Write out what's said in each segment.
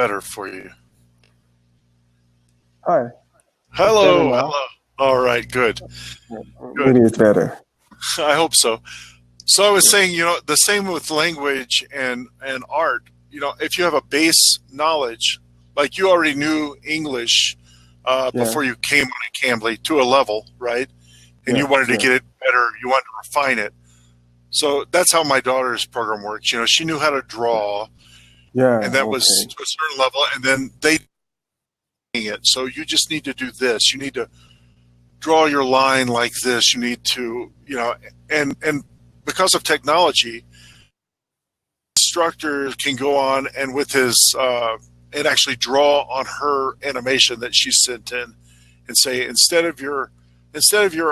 better for you. Hi. Hello, hello. All right, good. Maybe it's better. I hope so. So I was saying, the same with language and art. If you have a base knowledge, like you already knew English before you came on at Cambly to a level, right? And you wanted to get it better. You wanted to refine it. So that's how my daughter's program works. She knew how to draw. Yeah. And that was to a certain level. And then they it. So you just need to do this. You need to draw your line like this. You need to, and because of technology, instructor can go on and with his and actually draw on her animation that she sent in and say, instead of your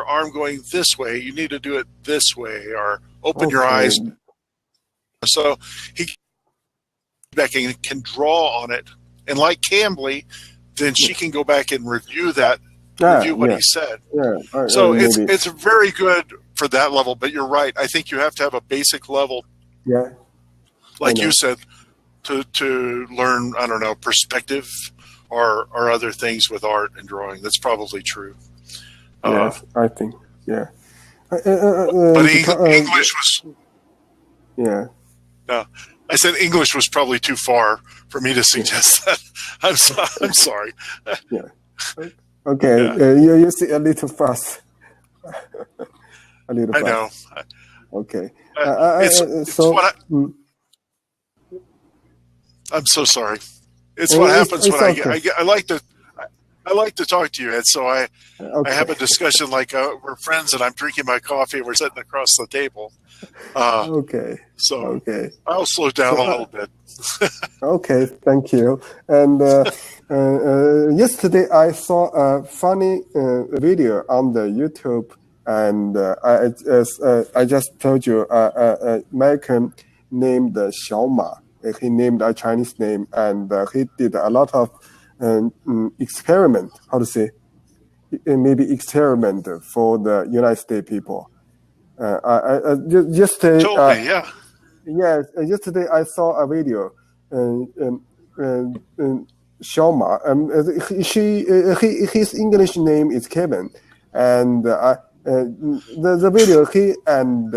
arm going this way, you need to do it this way, or open your eyes. So he can draw on it, and like Cambly, then she can go back and review what he said. Yeah. So it's very good for that level. But you're right. I think you have to have a basic level. Yeah. Like you said, to learn, I don't know, perspective or other things with art and drawing. That's probably true. Yes, I think. Yeah. But English was. Yeah. No, I said English was probably too far for me to suggest that. I'm sorry. Yeah. Okay. Yeah. You see a little fast. A little fast. I know. Okay. I'm so sorry. It's what happens when I like to talk to you, Ed. So I have a discussion like we're friends, and I'm drinking my coffee, and we're sitting across the table. So I'll slow down a little bit. Okay, thank you. And yesterday I saw a funny video on the YouTube, and I just told you, American named Xiaoma. He named a Chinese name, and he did a lot of experiment. How to say? Maybe experiment for the United States people. Yesterday, Yes, yesterday I saw a video. Xiaoma. His English name is Kevin, and the video, he and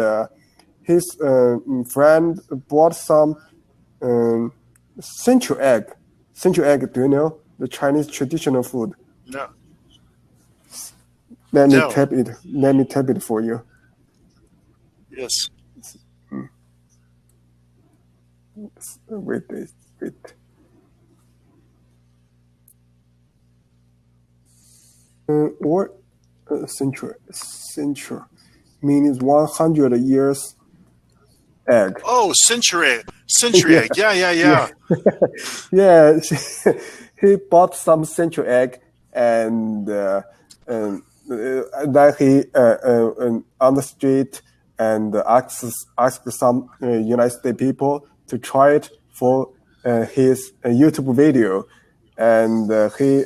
his friend bought some century egg. Century egg, do you know the Chinese traditional food? No. Let me type it. Let me type it for you. Yes. Wait. What century means 100 years egg. Oh, century egg. Yeah. Yeah, he bought some century egg, and then he on the street and asked some United States people to try it for his YouTube video, and he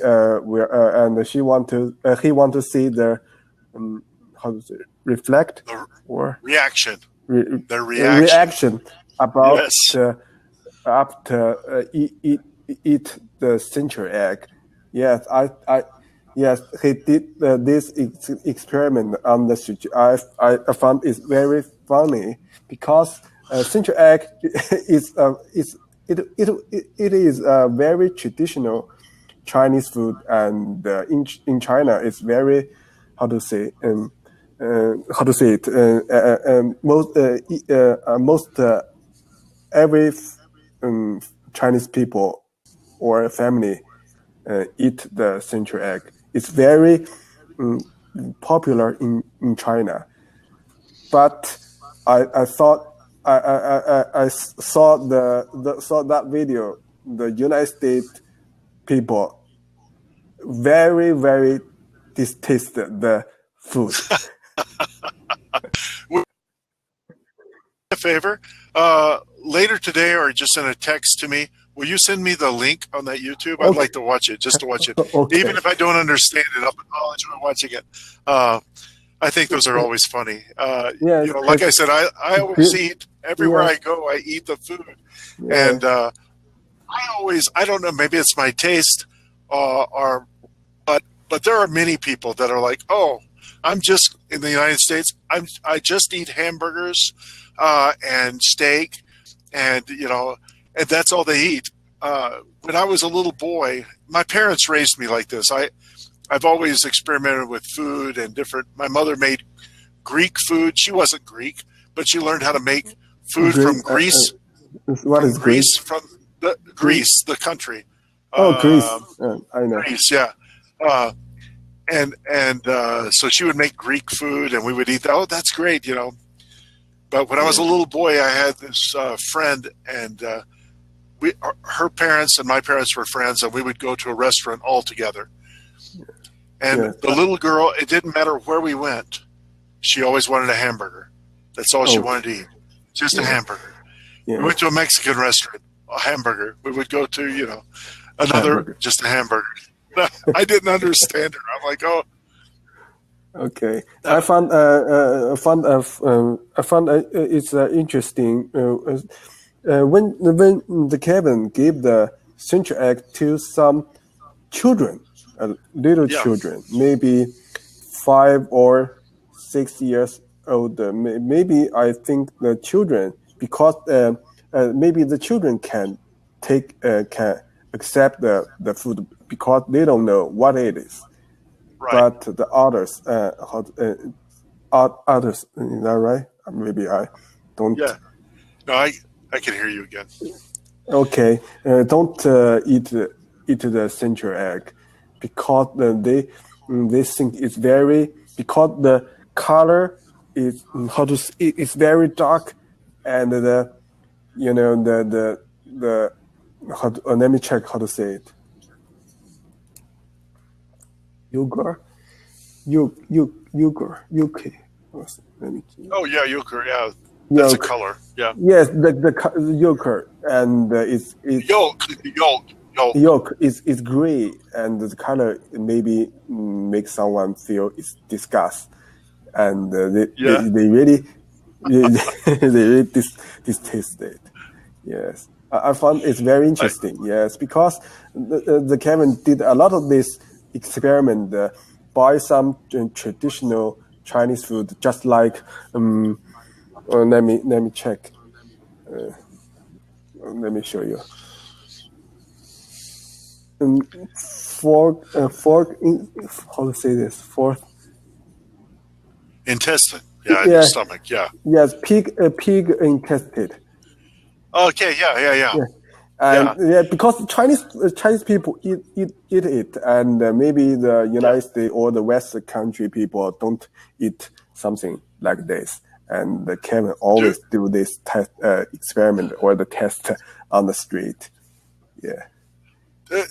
want to see the how to say, reflect or reaction. The reaction about after eat the century egg. Yes, yes, he did this experiment on the street. I found it very funny because century egg is a very traditional Chinese food, and in China it's very most every Chinese people or family eat the century egg. It's very popular in China. But I thought I saw that video. The United States people very, very detested the food. A favor, later today or just send a text to me. Will you send me the link on that YouTube? I'd like to watch it, just to watch it. Okay. Even if I don't understand it, I'll enjoy watching it. I think those are always funny. Like I said, I always eat everywhere I go. I eat the food, and I don't know, maybe it's my taste, or but there are many people that are like, oh, I'm just in the United States. I just eat hamburgers and steak, and and that's all they eat. When I was a little boy, my parents raised me like this. I've always experimented with food and different. My mother made Greek food. She wasn't Greek, but she learned how to make food from Greece. What is Greece? From Greece, the country. Oh, Greece. I know. Greece, yeah. So she would make Greek food, and we would eat that. Oh, that's great, But when I was a little boy, I had this friend, and her parents and my parents were friends, and we would go to a restaurant all together. And the little girl, it didn't matter where we went, she always wanted a hamburger. That's all she wanted to eat, just a hamburger. Yeah. We went to a Mexican restaurant, a hamburger. We would go to, another, just a hamburger. I didn't understand her. I'm like, oh. Okay, I found it's interesting when the Kevin gave the central egg to some children, little children, maybe 5 or 6 years old. Maybe I think the children, because maybe the children can accept the food because they don't know what it is. Right. But the others, others, is that right? Maybe I don't. Yeah. No, I can hear you again. Okay. Don't eat the central egg because they think it's very, because the color is it's very dark, and let me check how to say it. Yogurt. Oh yeah, yogurt. Yeah, that's a color. Yeah. Yes, the yogurt, and it's yolk is gray, and the color maybe makes someone feel it's disgust, and they really distaste it. Yes, I found it's very interesting. Yes, because the Kevin did a lot of this experiment, buy some traditional Chinese food, just like let me check. Let me show you. Fork in, how to say this? Fork intestine. Yeah, in the stomach. Yeah. Yes, pig intestine. Okay. Yeah. And because Chinese people eat it, and maybe the United States or the Western country people don't eat something like this. And Kevin always do this test experiment or the test on the street. Yeah.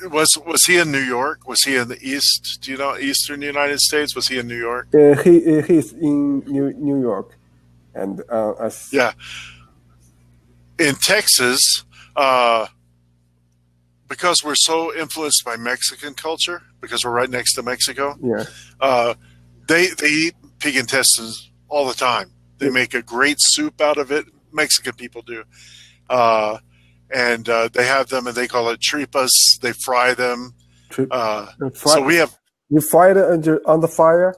Was he in New York? Was he in the East? Do you know Eastern United States? Was he in New York? He's in New York, and in Texas. Because we're so influenced by Mexican culture, because we're right next to Mexico, they eat pig intestines all the time. They make a great soup out of it. Mexican people do. And they have them, and they call it tripas. They fry them. So we have... You fry it on the fire?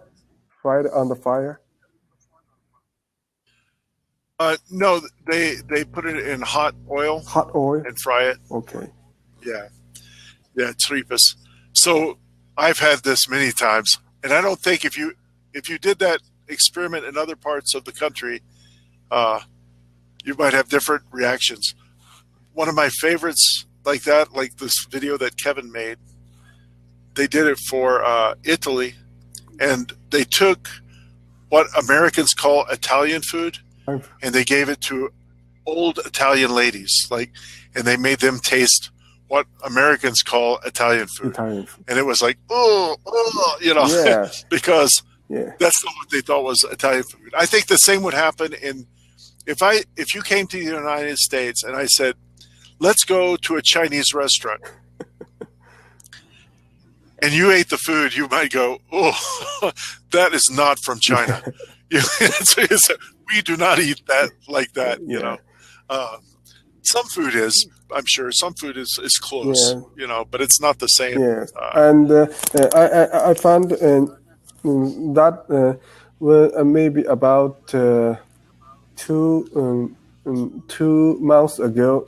Fry it on the fire? No, they put it in hot oil. Hot oil? And fry it. Okay. Yeah, tripas. So I've had this many times, and I don't think if you did that experiment in other parts of the country, you might have different reactions. One of my favorites like that, like this video that Kevin made, they did it for Italy, and they took what Americans call Italian food, and they gave it to old Italian ladies, and they made them taste what Americans call Italian food. And it was like, because that's not what they thought was Italian food. I think the same would happen if you came to the United States and I said, let's go to a Chinese restaurant, and you ate the food, you might go, oh, that is not from China. We do not eat that like that, some food is. I'm sure some food is close, Yeah, but it's not the same. yes. And I found that well, maybe about 2 months ago,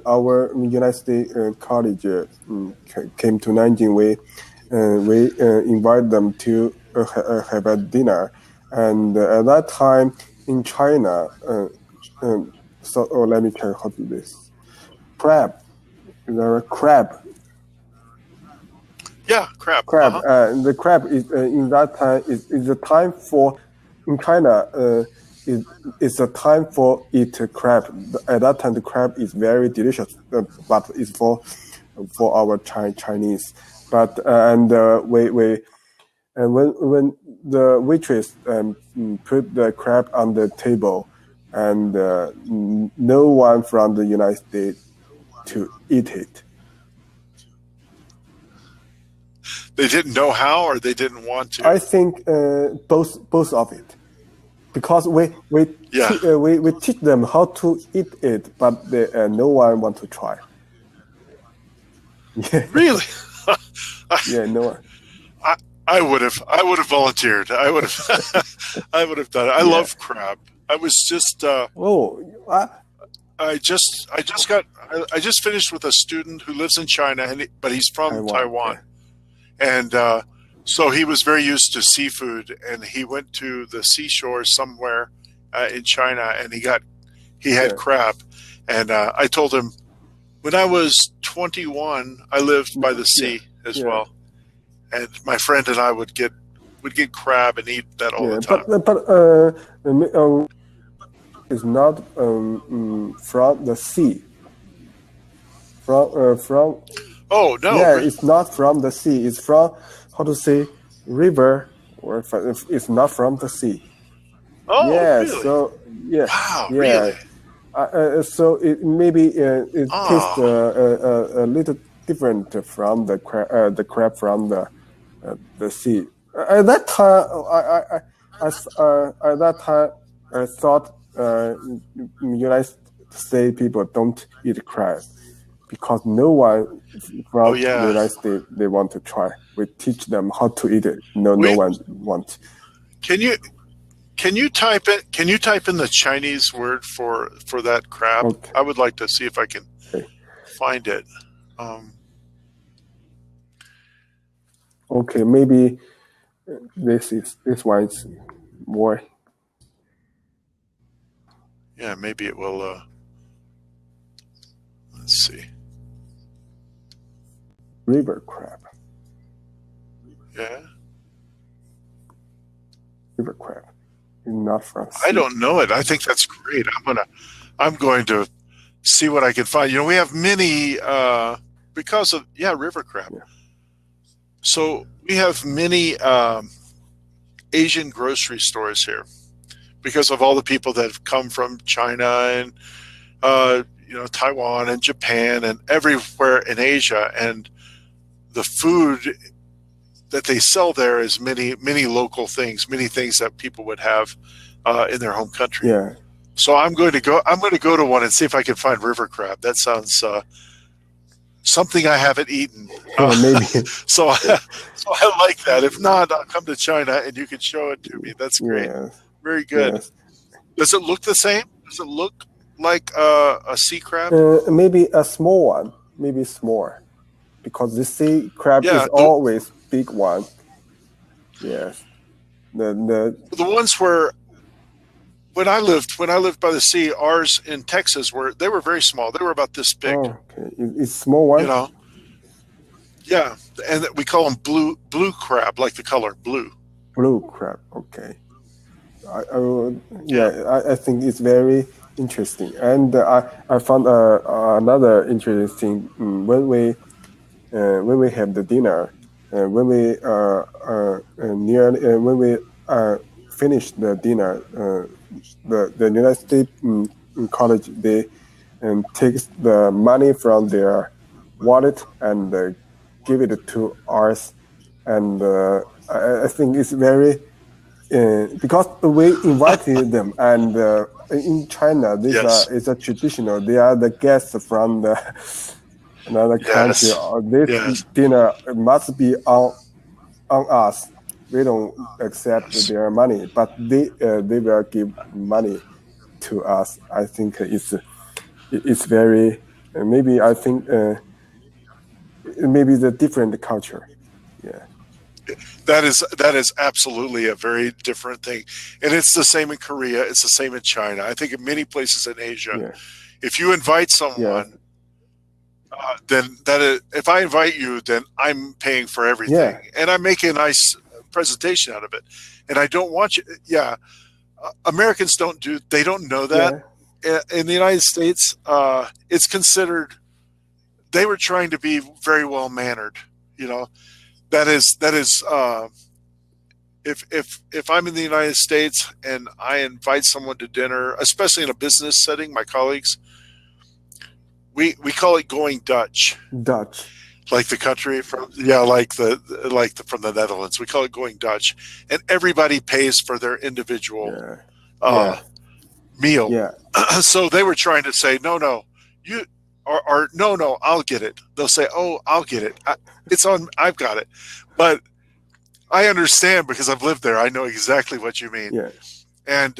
our United States college came to Nanjing. We invited them to have a dinner, and at that time in China, let me tell you how to do this. Crab, there are crab. Yeah, crab. Crab. The crab is in that time is the time for in China. It's a time for eat crab. At that time, the crab is very delicious, but it's for our Chinese. But we and when the waitress put the crab on the table, and no one from the United States to eat it. They didn't know how, or they didn't want to. I think both of it, because we teach them how to eat it, but no one want to try. Yeah. Really? Yeah, no one. I would have volunteered. I would have I would have done it. I love crab. I was just I just finished with a student who lives in China, but he's from Taiwan. And so he was very used to seafood, and he went to the seashore somewhere in China, and he had crab. And I told him, when I was 21, I lived by the sea as well, and my friend and I would get crab and eat that all the time. But it's not from the sea. From Oh no! Yeah, it's not from the sea. It's from river, or it's not from the sea. Oh, yeah. Really? So yeah. Wow. Yeah. Really? So it maybe it tastes a little different from the crab from the sea. At that time, I thought United States people don't eat crab, because no one from the United States they want to try. We teach them how to eat it. No one wants. Can you type in the Chinese word for that crab? Okay. I would like to see if I can find it. Okay, maybe this one is more. Yeah, maybe it will. Let's see. River crab. Yeah. River crab. Not from sea. I don't know it. I think that's great. I'm going to see what I can find. We have many because of river crab. Yeah. So we have many Asian grocery stores here because of all the people that have come from China and Taiwan and Japan and everywhere in Asia, and the food that they sell there is many local things, many things that people would have in their home country. Yeah. So I'm going to go to one and see if I can find river crab. That sounds something I haven't eaten. Maybe. So I like that. If not, I'll come to China and you can show it to me. That's great. Yes. Very good. Yes. Does it look the same? Does it look like a sea crab? Maybe a small one. Maybe small, because the sea crab is always big one. Yes. The ones where when I lived by the sea, ours in Texas were very small. They were about this big. Oh, okay. It's small one. Yeah, and we call them blue crab, like the color blue. Blue crab. Okay. I think it's very interesting, and I found another interesting when we have the dinner, when we finish the dinner, the United States college they takes the money from their wallet and give it to us, and I think it's very because we invited them, and in China, these Yes. it's a traditional. They are the guests from the another country. Yes. This Yes. dinner must be on us. We don't accept Yes. their money, but they will give money to us. I think it's very maybe I think maybe the different culture. Yeah. That is absolutely a very different thing, and it's the same in Korea. It's the same in China. I think in many places in Asia, Yeah. if you invite someone, then if I invite you, then I'm paying for everything, and I'm making a nice presentation out of it. And I don't want you. Yeah, Americans they don't know that. In the United States, it's considered. They were trying to be very well mannered. You know, that is. If I'm in the United States and I invite someone to dinner, especially in a business setting, my colleagues, we call it going Dutch. Dutch. Like the country from from the Netherlands. We call it going Dutch. And everybody pays for their individual meal. Yeah. So they were trying to say, no, you or no, I'll get it. They'll say, oh, I'll get it. I've got it. But I understand because I've lived there. I know exactly what you mean. Yeah. And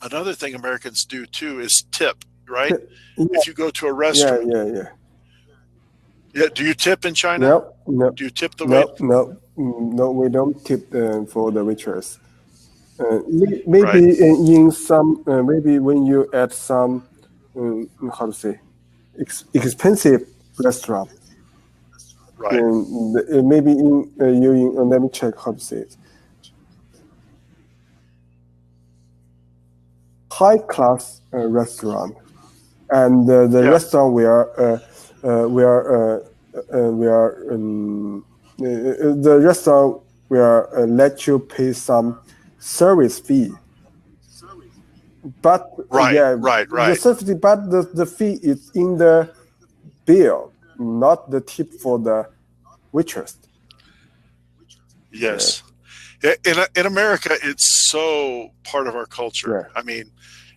another thing Americans do too is tip, right? Yeah. If you go to a restaurant. Yeah. Do you tip in China? No. Do you tip the waiter? No, we don't tip for the waitress. Maybe in some, maybe when you at some, how to say, expensive restaurant. Right. Maybe let me check how to say it. High class restaurant, and the restaurant the restaurant will let you pay some service fee. But right. The service fee, but the fee is in the bill, not the tip for the waitress. Yes. Yeah. In America, it's so part of our culture. Yeah. I mean,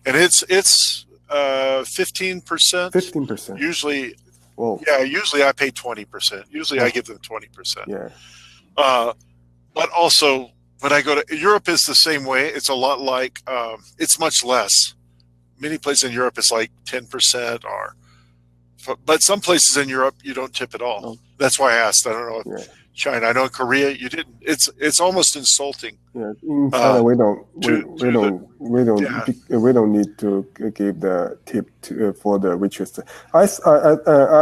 and it's 15%. 15%. Usually, Whoa. Yeah. Usually, I pay 20%. Usually, I give them 20%. Yeah. But also, when I go to Europe, is the same way. It's a lot like it's much less. Many places in Europe, it's like 10%, but some places in Europe you don't tip at all. Oh. That's why I asked. I don't know if China. I know in Korea you didn't. It's almost insulting. Yeah, in China we don't need to give the tip for the waitress. I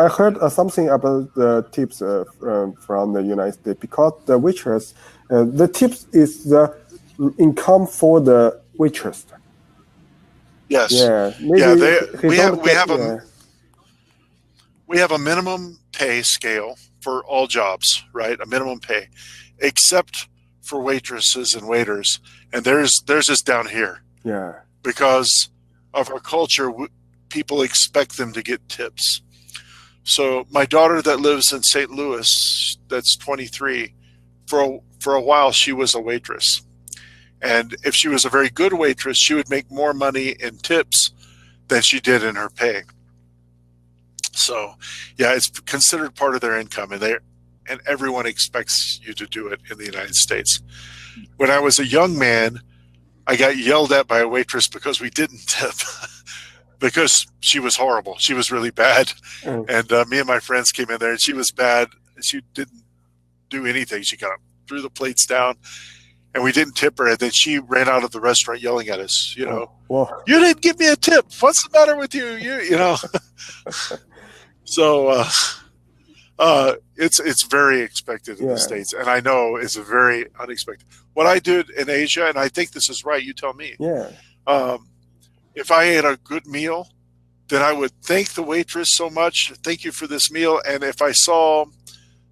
heard something about the tips from the United States, because the waitress, the tips is the income for the waitress. Yes. Yeah. We have a minimum pay scale for all jobs, right? A minimum pay, except for waitresses and waiters, and theirs is down here. Yeah. Because of our culture, people expect them to get tips. So my daughter that lives in St. Louis, that's 23, for a while she was a waitress. And if she was a very good waitress, she would make more money in tips than she did in her pay. So, yeah, it's considered part of their income, and everyone expects you to do it in the United States. When I was a young man, I got yelled at by a waitress because we didn't tip, because she was horrible. She was really bad. Oh. And me and my friends came in there, and she was bad. She didn't do anything. She kind of threw the plates down, and we didn't tip her. And then she ran out of the restaurant yelling at us, you know, you didn't give me a tip. What's the matter with you? You know. So it's very expected in the States, and I know it's very unexpected. What I did in Asia, and I think this is right, you tell me. Yeah. If I ate a good meal, then I would thank the waitress so much. Thank you for this meal. And if I saw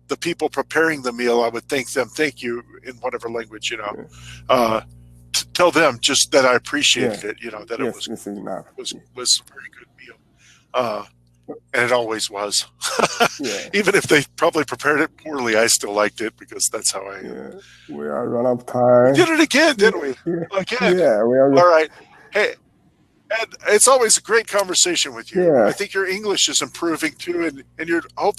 the people preparing the meal, I would thank them. Thank you in whatever language, you know. Tell them just that I appreciated it. You know, that it was a very good meal. And it always was. Even if they probably prepared it poorly, I still liked it because that's how I am. We are run out of time. We did it again, didn't we? Again. Yeah, we are. All right. Hey, And it's always a great conversation with you. Yeah. I think your English is improving too, and you're hopefully